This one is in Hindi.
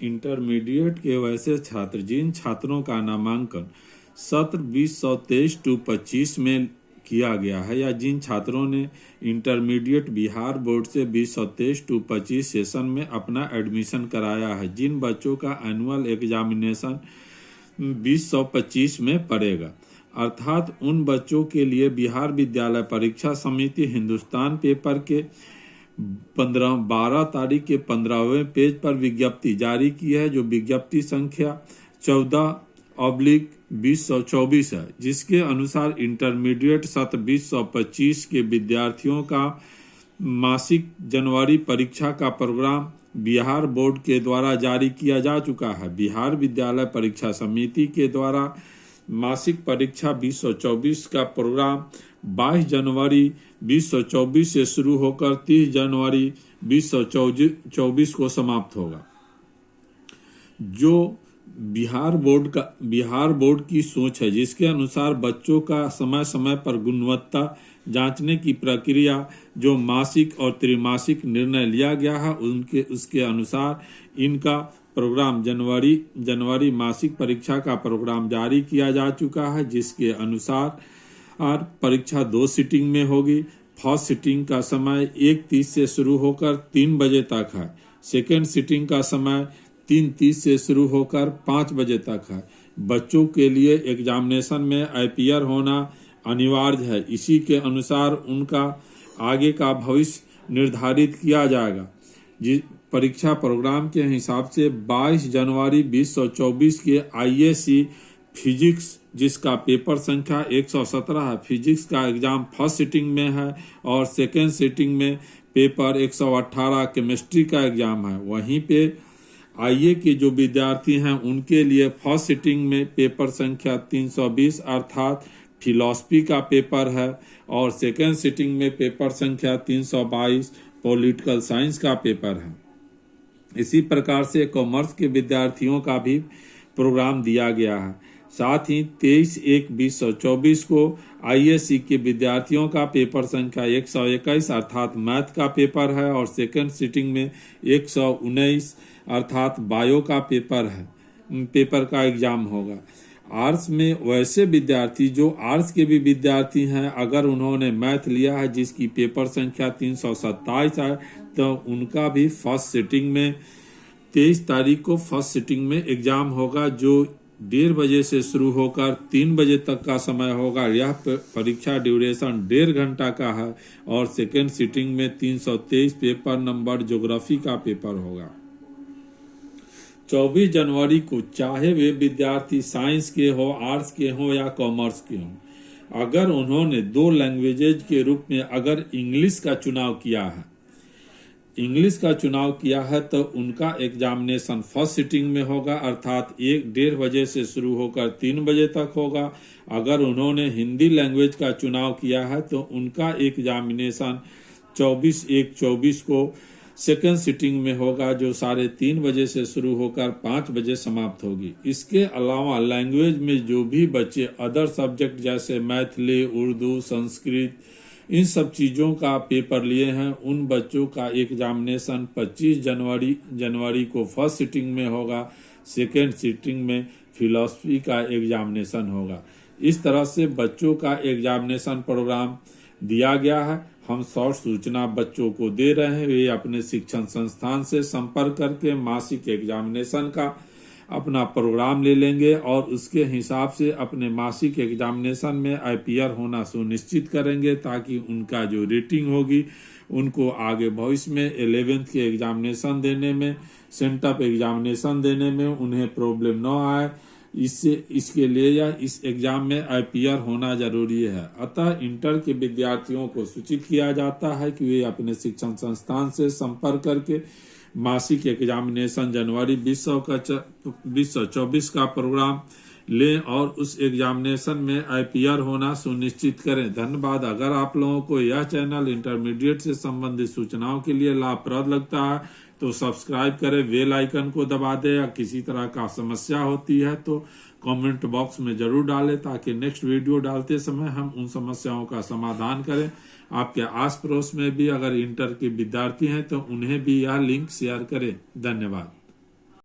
इंटरमीडिएट के वैसे छात्र जिन छात्रों का नामांकन सत्र 2023-25 में किया गया है या जिन छात्रों ने इंटरमीडिएट बिहार बोर्ड से 2023-25 सेशन में अपना एडमिशन कराया है, जिन बच्चों का एनुअल एग्जामिनेशन 2025 में पड़ेगा, अर्थात उन बच्चों के लिए बिहार विद्यालय परीक्षा समिति हिंदुस्तान पेपर के 12 तारीख के 15वें पेज पर विज्ञप्ति जारी की है, जो विज्ञप्ति संख्या 14/2024 है, जिसके अनुसार इंटरमीडिएट सत्र 2025 के विद्यार्थियों का मासिक जनवरी परीक्षा का प्रोग्राम बिहार बोर्ड के द्वारा जारी किया जा चुका है। बिहार विद्यालय परीक्षा समिति के द्वारा मासिक परीक्षा 2024 का प्रोग्राम 22 जनवरी 2024 से शुरू होकर 30 जनवरी 2024 को समाप्त होगा। जो बिहार बोर्ड की सोच है, जिसके अनुसार बच्चों का समय समय पर गुणवत्ता जांचने की प्रक्रिया जो मासिक और त्रिमासिक निर्णय लिया गया है, उसके अनुसार इनका प्रोग्राम जनवरी मासिक परीक्षा का प्रोग्राम जारी किया जा चुका है, जिसके अनुसार परीक्षा 2 सिटिंग में होगी। फर्स्ट सिटिंग का समय 1:30 से शुरू होकर 3 बजे तक है। सेकेंड सिटिंग का समय 3:30 से शुरू होकर 5 बजे तक है। बच्चों के लिए एग्जामिनेशन में अपीयर होना अनिवार्य है। इसी के अनुसार उनका आगे का भविष्य निर्धारित किया जाएगा। परीक्षा प्रोग्राम के हिसाब से 22 जनवरी 2024 के IAC फिजिक्स, जिसका पेपर संख्या 117 है, फिजिक्स का एग्जाम फर्स्ट सिटिंग में है और सेकेंड सिटिंग में पेपर 118 केमिस्ट्री का एग्जाम है। वहीं पे IA के जो विद्यार्थी हैं उनके लिए फर्स्ट सिटिंग में पेपर संख्या 320 अर्थात फिलॉसफी का पेपर है और सेकेंड सिटिंग में पेपर संख्या 322 पॉलिटिकल साइंस का पेपर है। इसी प्रकार से कॉमर्स के विद्यार्थियों का भी प्रोग्राम दिया गया है। साथ ही 23/1/2024 को IAC के विद्यार्थियों का पेपर संख्या 121 अर्थात मैथ का पेपर है और सेकेंड सिटिंग में 119 अर्थात बायो का पेपर का एग्जाम होगा। आर्ट्स में वैसे विद्यार्थी जो आर्ट्स के भी विद्यार्थी हैं, अगर उन्होंने मैथ लिया है जिसकी पेपर संख्या 327 है, तो उनका भी फर्स्ट सिटिंग में 23 तारीख को फर्स्ट सिटिंग में एग्जाम होगा, जो 1:30 बजे से शुरू होकर 3 बजे तक का समय होगा। यह परीक्षा ड्यूरेशन 1.5 घंटा का है और सेकेंड सिटिंग में 323 पेपर नंबर ज्योग्राफी का पेपर होगा। 24 जनवरी को चाहे वे विद्यार्थी साइंस के हो, आर्ट्स के हो या कॉमर्स के हो, अगर उन्होंने 2 लैंग्वेजेज के रूप में अगर इंग्लिश का चुनाव किया है तो उनका एग्जामिनेशन फर्स्ट सिटिंग में होगा अर्थात 1:30 बजे से शुरू होकर 3 बजे तक होगा। अगर उन्होंने हिंदी लैंग्वेज का चुनाव किया है तो उनका एग्जामिनेशन 24/1/24 को सेकेंड सिटिंग में होगा, जो 3:30 बजे से शुरू होकर 5 बजे समाप्त होगी। इसके अलावा लैंग्वेज में जो भी बच्चे अदर सब्जेक्ट जैसे मैथिली, उर्दू, संस्कृत, इन सब चीज़ों का पेपर लिए हैं, उन बच्चों का एग्जामिनेशन 25 जनवरी को फर्स्ट सिटिंग में होगा, सेकेंड सिटिंग में फिलॉसफी का एग्जामिनेशन होगा। इस तरह से बच्चों का एग्जामिनेशन प्रोग्राम दिया गया है। हम शॉर्ट सूचना बच्चों को दे रहे हैं, वे अपने शिक्षण संस्थान से संपर्क करके मासिक एग्जामिनेशन का अपना प्रोग्राम ले लेंगे और उसके हिसाब से अपने मासिक एग्जामिनेशन में अपीयर होना सुनिश्चित करेंगे, ताकि उनका जो रेटिंग होगी उनको आगे भविष्य में 11th के एग्जामिनेशन देने में, सेंटअप एग्जामिनेशन देने में उन्हें प्रॉब्लम न आए। इसके लिए या इस एग्जाम में अपीयर होना जरूरी है। अतः इंटर के विद्यार्थियों को सूचित किया जाता है कि वे अपने शिक्षण संस्थान से संपर्क करके मासिक एग्जामिनेशन जनवरी 2024 का प्रोग्राम लें और उस एग्जामिनेशन में अपीयर होना सुनिश्चित करें। धन्यवाद। अगर आप लोगों को यह चैनल इंटरमीडिएट से संबंधित सूचनाओं के लिए लाभप्रद लगता है तो सब्सक्राइब करें, बेल आइकन को दबा दें। या किसी तरह का समस्या होती है तो कमेंट बॉक्स में जरूर डालें, ताकि नेक्स्ट वीडियो डालते समय हम उन समस्याओं का समाधान करें। आपके आस पड़ोस में भी अगर इंटर के विद्यार्थी हैं तो उन्हें भी यह लिंक शेयर करें। धन्यवाद।